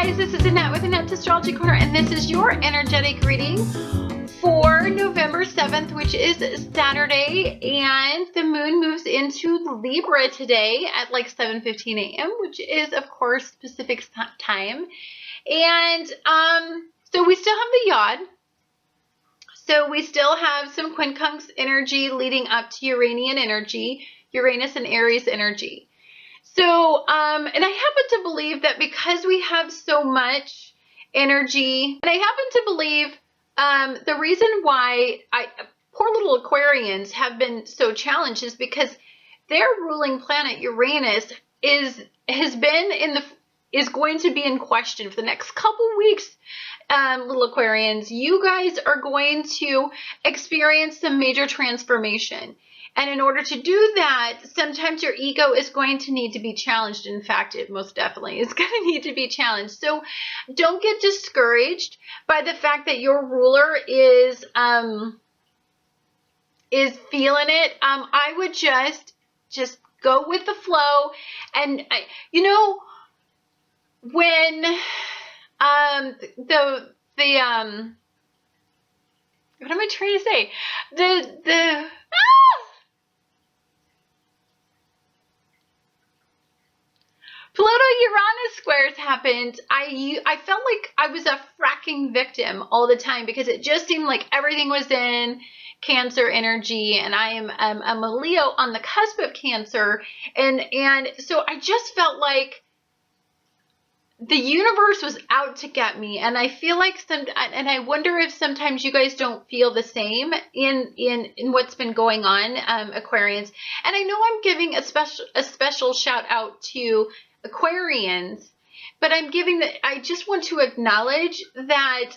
guys, this is Annette with Annette's Astrology Corner, and this is your energetic reading for November 7th, which is Saturday, and the moon moves into Libra today at like 7:15 a.m., which is, of course, Pacific time. And so we still have the Yod. So we still have some quincunx energy leading up to Uranian energy, Uranus and Aries energy. So, and I happen to believe that because we have so much energy, and I happen to believe the reason why poor little Aquarians have been so challenged is because their ruling planet Uranus is going to be in question for the next couple weeks. Little Aquarians, you guys are going to experience some major transformation. And in order to do that, sometimes your ego is going to need to be challenged. In fact, it most definitely is going to need to be challenged. So don't get discouraged by the fact that your ruler is feeling it. I would just go with the flow. And when what am I trying to say? Pluto-Uranus squares happened, I felt like I was a fracking victim all the time because it just seemed like everything was in Cancer energy, and I'm a Leo on the cusp of Cancer, and so I just felt like the universe was out to get me, and I feel like and I wonder if sometimes you guys don't feel the same in what's been going on, Aquarians. And I know I'm giving a special shout out to Aquarians, but I just want to acknowledge that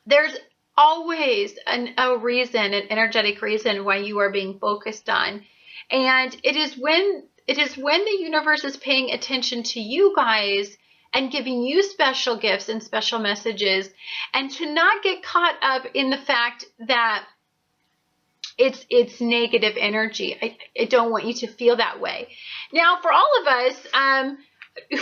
there's always a reason, an energetic reason why you are being focused on, and it is when the universe is paying attention to you guys and giving you special gifts and special messages, and to not get caught up in the fact that it's negative energy. I don't want you to feel that way. Now, for all of us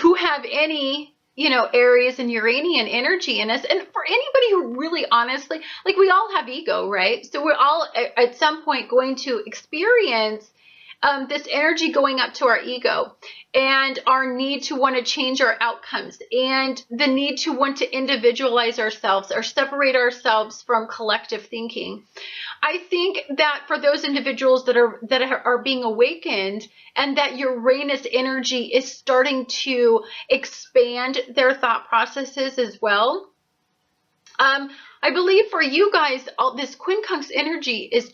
who have any, Aries and Uranian energy in us, and for anybody who really honestly, like, we all have ego, right? So we're all at some point going to experience this energy going up to our ego, and our need to want to change our outcomes, and the need to want to individualize ourselves or separate ourselves from collective thinking. I think that for those individuals that are being awakened, and that Uranus energy is starting to expand their thought processes as well, I believe for you guys, all this quincunx energy is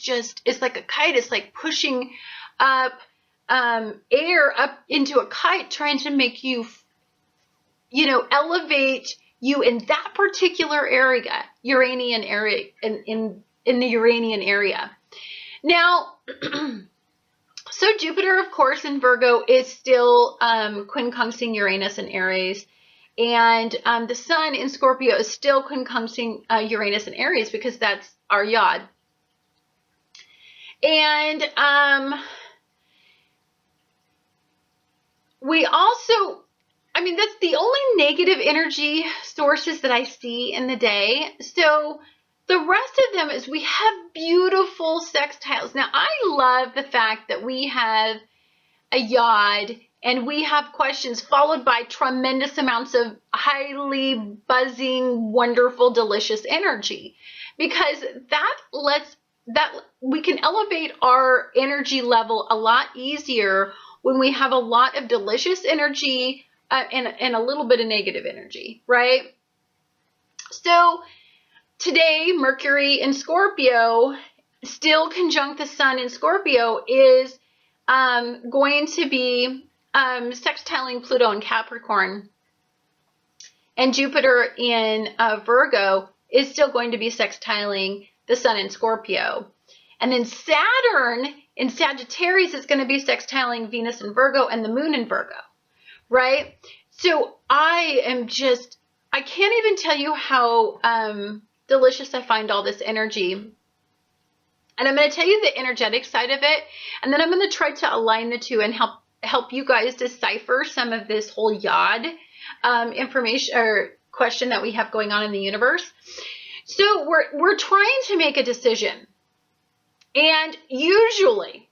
like a kite. It's like pushing up air up into a kite, trying to make you, elevate you in that particular area, Uranian area, in the Uranian area. Now, so Jupiter, of course, in Virgo is still quincunxing Uranus and Aries. And the Sun in Scorpio is still quincunxing Uranus and Aries, because that's our Yod. And we also, that's the only negative energy sources that I see in the day. So the rest of them is we have beautiful sextiles. Now, I love the fact that we have a Yod and we have questions followed by tremendous amounts of highly buzzing, wonderful, delicious energy, because that we can elevate our energy level a lot easier when we have a lot of delicious energy and a little bit of negative energy, right? So today, Mercury in Scorpio, still conjunct the Sun in Scorpio, is going to be sextiling Pluto in Capricorn. And Jupiter in Virgo is still going to be sextiling the Sun in Scorpio. And then Saturn in Sagittarius is going to be sextiling Venus in Virgo and the Moon in Virgo, right? So I can't even tell you how delicious I find all this energy. And I'm going to tell you the energetic side of it, and then I'm going to try to align the two and help you guys decipher some of this whole Yod information or question that we have going on in the universe. So we're trying to make a decision. And usually,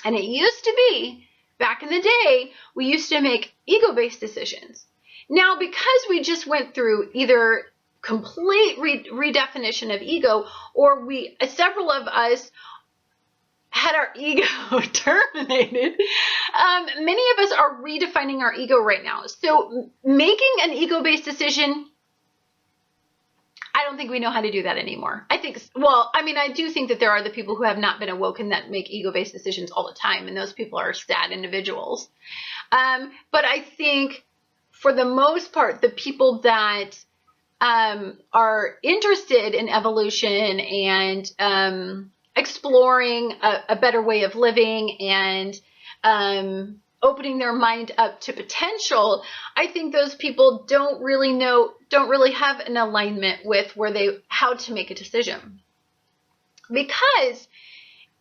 and it used to be back in the day, we used to make ego-based decisions. Now, because we just went through either complete redefinition of ego, or several of us had our ego terminated, many of us are redefining our ego right now. So making an ego-based decision, I don't think we know how to do that anymore. I do think that there are the people who have not been awoken that make ego-based decisions all the time, and those people are sad individuals. But I think for the most part, the people that are interested in evolution and exploring a better way of living and opening their mind up to potential, I think those people don't really have an alignment with how to make a decision. Because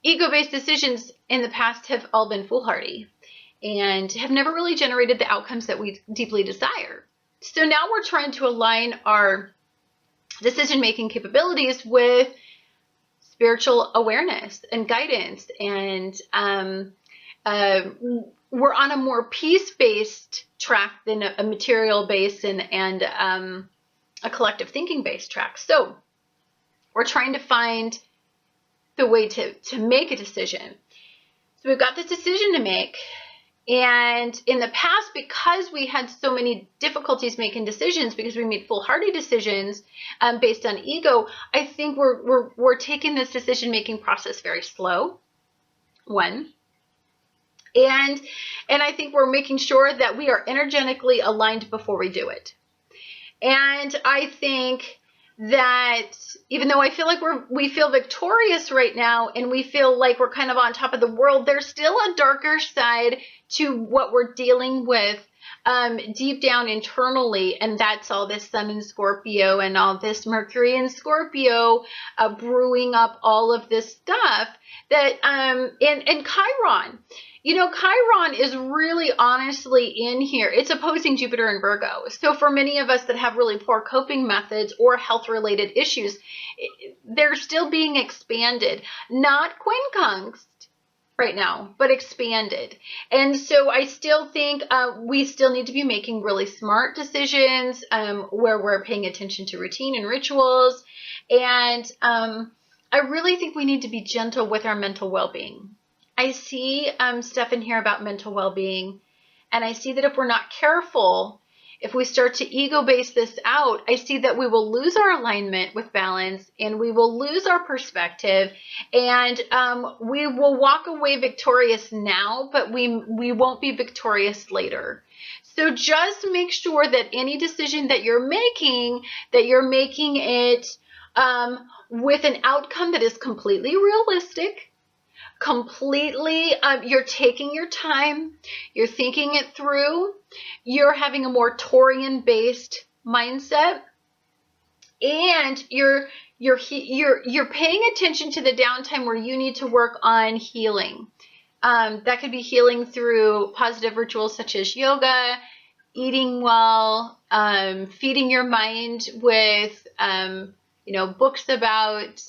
ego-based decisions in the past have all been foolhardy and have never really generated the outcomes that we deeply desire. So now we're trying to align our decision-making capabilities with spiritual awareness and guidance, and we're on a more peace-based track than a material-based and a collective thinking-based track. So we're trying to find the way to make a decision. So we've got this decision to make. And in the past, because we had so many difficulties making decisions, because we made foolhardy decisions based on ego, I think we're taking this decision-making process very slow. And I think we're making sure that we are energetically aligned before we do it. And I think that even though I feel like we feel victorious right now and we feel like we're kind of on top of the world, there's still a darker side to what we're dealing with deep down internally, and that's all this Sun in Scorpio and all this Mercury in Scorpio brewing up all of this stuff that and Chiron. You know, Chiron is really honestly in here. It's opposing Jupiter and Virgo. So for many of us that have really poor coping methods or health-related issues, they're still being expanded, not quincunxed right now, but expanded. And so I still think we still need to be making really smart decisions where we're paying attention to routine and rituals. And I really think we need to be gentle with our mental well-being. I see stuff in here about mental well-being, and I see that if we're not careful, if we start to ego-base this out, I see that we will lose our alignment with balance, and we will lose our perspective, and we will walk away victorious now, but we won't be victorious later. So just make sure that any decision that you're making it with an outcome that is completely realistic, you're taking your time, you're thinking it through, you're having a more Taurian-based mindset, and you're paying attention to the downtime where you need to work on healing. That could be healing through positive rituals such as yoga, eating well, feeding your mind with books about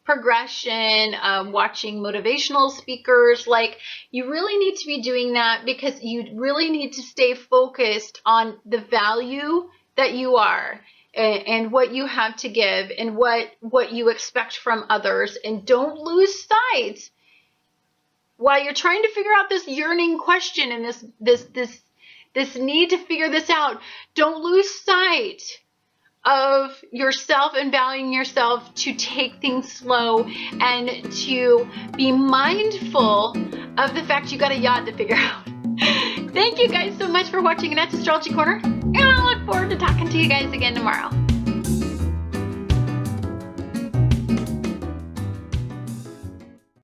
progression, watching motivational speakers. Like, you really need to be doing that because you really need to stay focused on the value that you are and what you have to give and what you expect from others, and don't lose sight while you're trying to figure out this yearning question and this need to figure this out. Don't lose sight of yourself and valuing yourself, to take things slow and to be mindful of the fact you got a yacht to figure out. Thank you guys so much for watching Annette's Astrology Corner, and I look forward to talking to you guys again tomorrow.